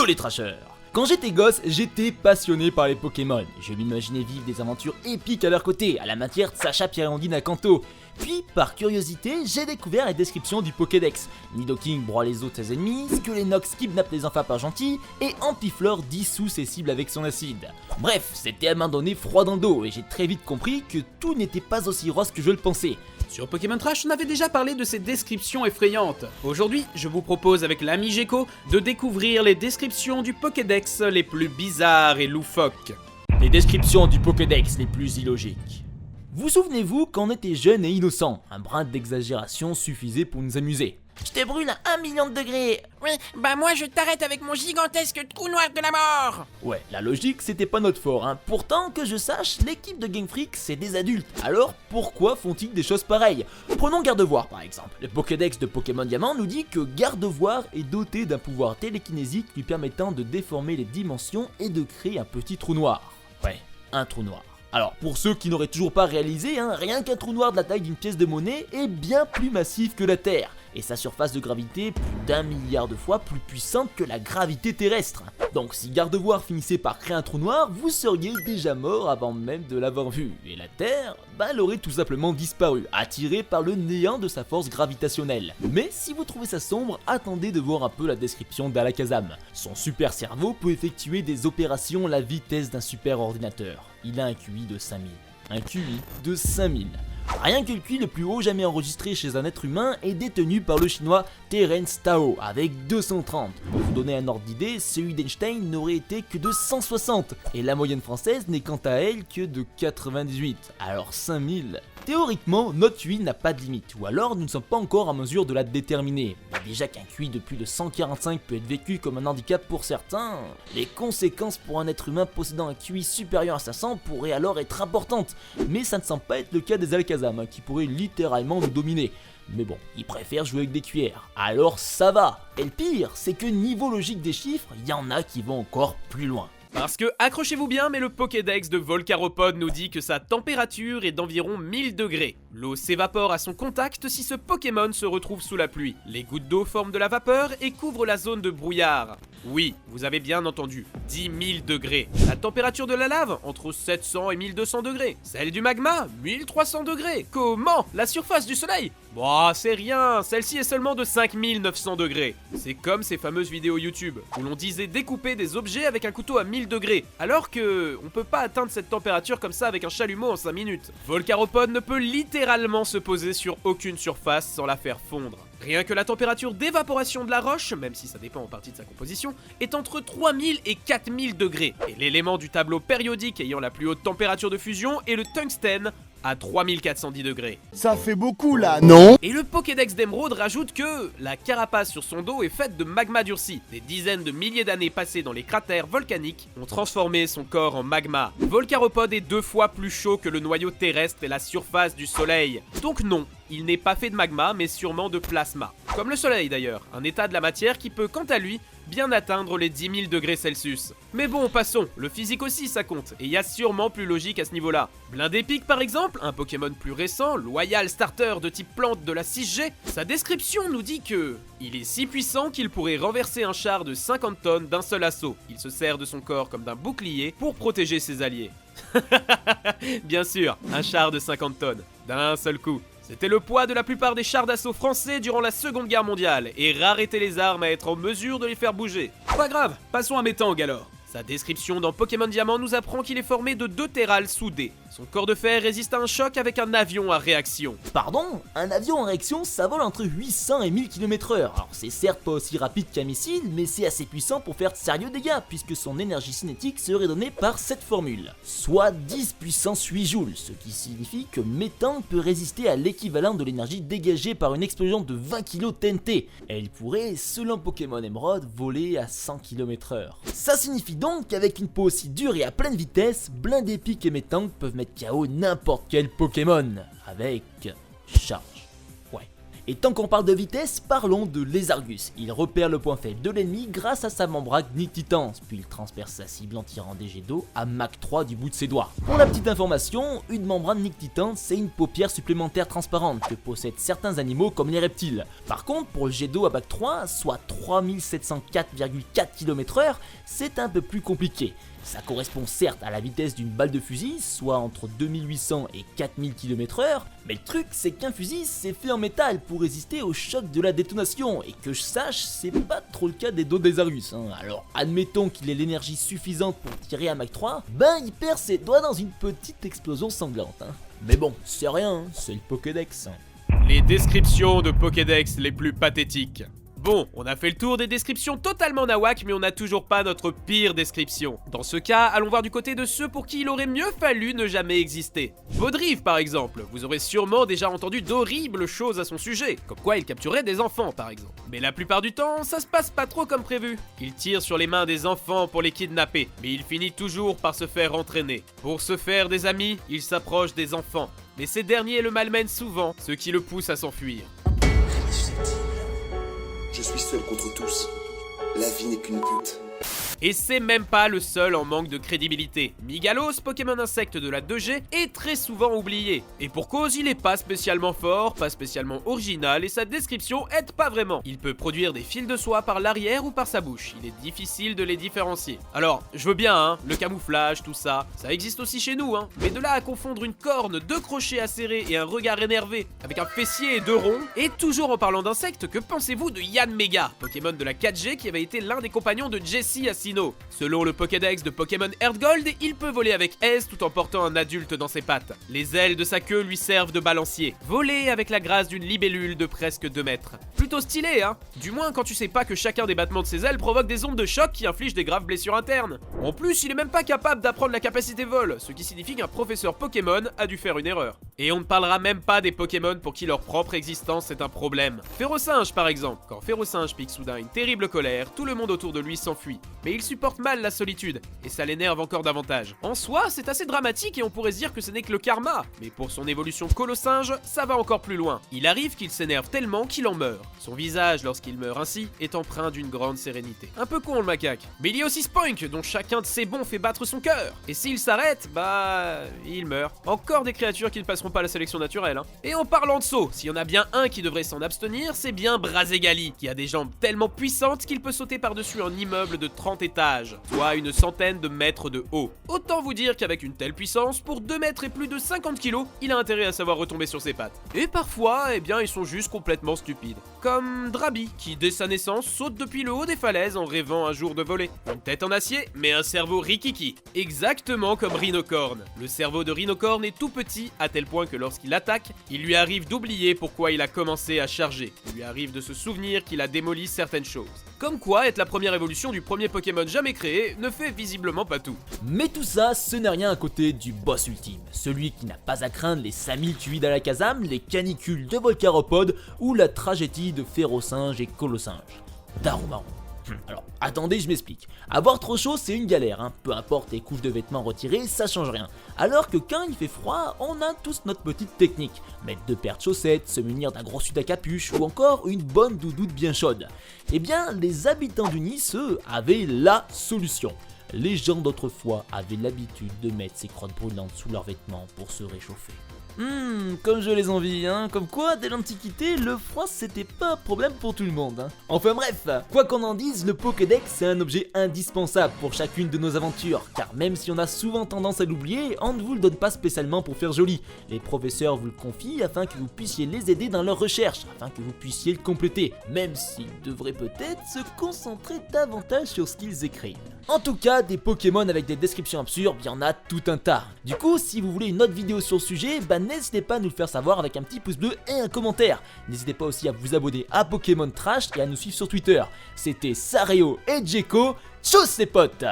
Yo les trashers! Quand j'étais gosse, j'étais passionné par les Pokémon. Je m'imaginais vivre des aventures épiques à leur côté, à la matière de Sacha Pierre-Ondine à Kanto. Puis, par curiosité, j'ai découvert la description du Pokédex. Nidoking broie les os de ses ennemis, Skelenox kidnappe les enfants pas gentils, et Ampiflore dissout ses cibles avec son acide. Bref, c'était à main donnée froid dans le dos, et j'ai très vite compris que tout n'était pas aussi rose que je le pensais. Sur Pokémon Trash, on avait déjà parlé de ces descriptions effrayantes. Aujourd'hui, je vous propose avec l'ami Gecko de découvrir les descriptions du Pokédex les plus bizarres et loufoques. Les descriptions du Pokédex les plus illogiques. Vous souvenez-vous quand on était jeune et innocent, un brin d'exagération suffisait pour nous amuser. Je te brûle à 1 million de degrés. Oui, bah moi je t'arrête avec mon gigantesque trou noir de la mort. Ouais, la logique c'était pas notre fort, hein. Pourtant que je sache, l'équipe de Game Freak c'est des adultes. Alors pourquoi font-ils des choses pareilles? Prenons Gardevoir par exemple. Le Pokédex de Pokémon Diamant nous dit que Gardevoir est doté d'un pouvoir télékinésique lui permettant de déformer les dimensions et de créer un petit trou noir. Ouais, un trou noir. Alors, pour ceux qui n'auraient toujours pas réalisé, rien qu'un trou noir de la taille d'une pièce de monnaie est bien plus massif que la Terre, et sa surface de gravité plus d'1 milliard de fois plus puissante que la gravité terrestre. Donc si Gardevoir finissait par créer un trou noir, vous seriez déjà mort avant même de l'avoir vu, et la Terre, elle aurait tout simplement disparu, attirée par le néant de sa force gravitationnelle. Mais si vous trouvez ça sombre, attendez de voir un peu la description d'Alakazam. Son super cerveau peut effectuer des opérations à la vitesse d'un super ordinateur. Il a un QI de 5000. Un QI de 5000. Rien que le QI le plus haut jamais enregistré chez un être humain est détenu par le chinois Terence Tao avec 230. Pour vous donner un ordre d'idée, celui d'Einstein n'aurait été que de 160 et la moyenne française n'est quant à elle que de 98. Alors 5000. Théoriquement, notre QI n'a pas de limite, ou alors nous ne sommes pas encore en mesure de la déterminer. Mais déjà qu'un QI de plus de 145 peut être vécu comme un handicap pour certains, les conséquences pour un être humain possédant un QI supérieur à 500 pourraient alors être importantes. Mais ça ne semble pas être le cas des Alakazam, qui pourraient littéralement nous dominer. Mais bon, ils préfèrent jouer avec des cuillères, alors ça va. Et le pire, c'est que niveau logique des chiffres, il y en a qui vont encore plus loin. Parce que, accrochez-vous bien, mais le Pokédex de Volcaropod nous dit que sa température est d'environ 1000 degrés. L'eau s'évapore à son contact si ce Pokémon se retrouve sous la pluie. Les gouttes d'eau forment de la vapeur et couvrent la zone de brouillard. Oui, vous avez bien entendu, 10 000 degrés. La température de la lave, entre 700 et 1200 degrés. Celle du magma, 1300 degrés. Comment? La surface du soleil? Bah, c'est rien, celle-ci est seulement de 5900 degrés. C'est comme ces fameuses vidéos YouTube, où l'on disait découper des objets avec un couteau à 1000 degrés, alors que on peut pas atteindre cette température comme ça avec un chalumeau en 5 minutes. Volcaropod ne peut littéralement se poser sur aucune surface sans la faire fondre. Rien que la température d'évaporation de la roche, même si ça dépend en partie de sa composition, est entre 3000 et 4000 degrés. Et l'élément du tableau périodique ayant la plus haute température de fusion est le tungstène, à 3410 degrés. Ça fait beaucoup là, non? Et le Pokédex d'Emeraude rajoute que la carapace sur son dos est faite de magma durci. Des dizaines de milliers d'années passées dans les cratères volcaniques ont transformé son corps en magma. Volcaropod est 2 fois plus chaud que le noyau terrestre et la surface du soleil. Donc non, il n'est pas fait de magma mais sûrement de plasma. Comme le soleil d'ailleurs, un état de la matière qui peut quant à lui bien atteindre les 10 000 degrés Celsius. Mais bon, passons, le physique aussi ça compte, et il y a sûrement plus logique à ce niveau-là. Blindépic par exemple, un Pokémon plus récent, Loyal Starter de type plante de la 6G, sa description nous dit que il est si puissant qu'il pourrait renverser un char de 50 tonnes d'un seul assaut. Il se sert de son corps comme d'un bouclier pour protéger ses alliés. Bien sûr, un char de 50 tonnes, d'un seul coup. C'était le poids de la plupart des chars d'assaut français durant la Seconde Guerre mondiale, et rare étaient les armes à être en mesure de les faire bouger. Pas grave, passons à Metang alors. Sa description dans Pokémon Diamant nous apprend qu'il est formé de 2 térales soudées. Son corps de fer résiste à un choc avec un avion à réaction. Pardon? Un avion en réaction, ça vole entre 800 et 1000 km/h. Alors c'est certes pas aussi rapide qu'un missile, mais c'est assez puissant pour faire de sérieux dégâts, puisque son énergie cinétique serait donnée par cette formule. Soit 10 puissance 8 joules, ce qui signifie que Metang peut résister à l'équivalent de l'énergie dégagée par une explosion de 20 kg TNT. Elle pourrait, selon Pokémon Emeraude, voler à 100 km/h. Ça signifie donc qu'avec une peau aussi dure et à pleine vitesse, Blindépic et Metang peuvent mettre KO n'importe quel Pokémon avec charge. Ouais. Et tant qu'on parle de vitesse, parlons de Lézargus. Il repère le point faible de l'ennemi grâce à sa membrane Nictitans, puis il transperce sa cible en tirant des jets d'eau à Mach 3 du bout de ses doigts. Pour la petite information, une membrane Nictitans, c'est une paupière supplémentaire transparente que possèdent certains animaux comme les reptiles. Par contre, pour le jet d'eau à Mach 3, soit 3704,4 km/h, c'est un peu plus compliqué. Ça correspond certes à la vitesse d'une balle de fusil, soit entre 2800 et 4000 km/h, mais le truc c'est qu'un fusil c'est fait en métal pour résister au choc de la détonation, et que je sache, c'est pas trop le cas des dos des Argus. Alors admettons qu'il ait l'énergie suffisante pour tirer à Mach 3, ben il perd ses doigts dans une petite explosion sanglante. Mais bon, c'est rien, c'est le Pokédex. Les descriptions de Pokédex les plus pathétiques. Bon, on a fait le tour des descriptions totalement nawak, mais on n'a toujours pas notre pire description. Dans ce cas, allons voir du côté de ceux pour qui il aurait mieux fallu ne jamais exister. Baudrive par exemple, vous aurez sûrement déjà entendu d'horribles choses à son sujet, comme quoi il capturait des enfants par exemple. Mais la plupart du temps, ça se passe pas trop comme prévu. Il tire sur les mains des enfants pour les kidnapper, mais il finit toujours par se faire entraîner. Pour se faire des amis, il s'approche des enfants, mais ces derniers le malmènent souvent, ce qui le pousse à s'enfuir. Je suis seul contre tous. La vie n'est qu'une pute. Et c'est même pas le seul en manque de crédibilité. Migalos, Pokémon insecte de la 2G, est très souvent oublié. Et pour cause, il est pas spécialement fort, pas spécialement original, et sa description aide pas vraiment. Il peut produire des fils de soie par l'arrière ou par sa bouche. Il est difficile de les différencier. Alors, je veux bien, le camouflage, tout ça, ça existe aussi chez nous, mais de là à confondre une corne, 2 crochets acérés et un regard énervé, avec un fessier et 2 ronds. Et toujours en parlant d'insectes, que pensez-vous de Yanmega, Pokémon de la 4G qui avait été l'un des compagnons de Jessie à Sinnoh? Selon le Pokédex de Pokémon Heart Gold, il peut voler avec aise tout en portant un adulte dans ses pattes. Les ailes de sa queue lui servent de balancier. Voler avec la grâce d'une libellule de presque 2 mètres. Plutôt stylé, Du moins quand tu sais pas que chacun des battements de ses ailes provoque des ondes de choc qui infligent des graves blessures internes. En plus, il est même pas capable d'apprendre la capacité vol, ce qui signifie qu'un professeur Pokémon a dû faire une erreur. Et on ne parlera même pas des Pokémon pour qui leur propre existence est un problème. Férosinge par exemple. Quand Férosinge pique soudain une terrible colère, tout le monde autour de lui s'enfuit. Mais il supporte mal la solitude, et ça l'énerve encore davantage. En soi, c'est assez dramatique et on pourrait se dire que ce n'est que le karma, mais pour son évolution Colossinge, ça va encore plus loin. Il arrive qu'il s'énerve tellement qu'il en meurt. Son visage, lorsqu'il meurt ainsi, est empreint d'une grande sérénité. Un peu con le macaque. Mais il y a aussi Spoink, dont chacun de ses bonds fait battre son cœur. Et s'il s'arrête, il meurt. Encore des créatures qui ne passeront pas la sélection naturelle. Et en parlant de saut, s'il y en a bien un qui devrait s'en abstenir, c'est bien Brazegali, qui a des jambes tellement puissantes qu'il peut sauter par-dessus un immeuble de 30 étages, soit une centaine de mètres de haut. Autant vous dire qu'avec une telle puissance, pour 2 mètres et plus de 50 kilos, il a intérêt à savoir retomber sur ses pattes. Et parfois, ils sont juste complètement stupides. Comme Drabi, qui dès sa naissance saute depuis le haut des falaises en rêvant un jour de voler. Une tête en acier, mais un cerveau rikiki. Exactement comme Rhinocorn. Le cerveau de Rhinocorn est tout petit, à tel point que lorsqu'il attaque, il lui arrive d'oublier pourquoi il a commencé à charger. Il lui arrive de se souvenir qu'il a démoli certaines choses. Comme quoi, être la première évolution du premier Pokémon jamais créé ne fait visiblement pas tout. Mais tout ça, ce n'est rien à côté du boss ultime. Celui qui n'a pas à craindre les 5000 tuiles d'Alakazam, les canicules de Volcaropod ou la tragédie de Férosinge et Colossinge. Darumaru. Alors, attendez, je m'explique. Avoir trop chaud, c'est une galère, Peu importe les couches de vêtements retirées, ça change rien. Alors que quand il fait froid, on a tous notre petite technique. Mettre 2 paires de chaussettes, se munir d'un gros sud à capuche ou encore une bonne doudoune bien chaude. Eh bien, les habitants du Nice, eux, avaient la solution. Les gens d'autrefois avaient l'habitude de mettre ces crottes brûlantes sous leurs vêtements pour se réchauffer. Comme je les envie, comme quoi, dès l'Antiquité, le froid c'était pas un problème pour tout le monde, Enfin bref, quoi qu'on en dise, le Pokédex c'est un objet indispensable pour chacune de nos aventures, car même si on a souvent tendance à l'oublier, on ne vous le donne pas spécialement pour faire joli. Les professeurs vous le confient afin que vous puissiez les aider dans leurs recherches, afin que vous puissiez le compléter, même s'ils devraient peut-être se concentrer davantage sur ce qu'ils écrivent. En tout cas, des Pokémon avec des descriptions absurdes, il y en a tout un tas. Du coup, si vous voulez une autre vidéo sur le sujet, n'hésitez pas à nous le faire savoir avec un petit pouce bleu et un commentaire. N'hésitez pas aussi à vous abonner à Pokémon Trash et à nous suivre sur Twitter. C'était Sareo et Djeko, tchuss les potes!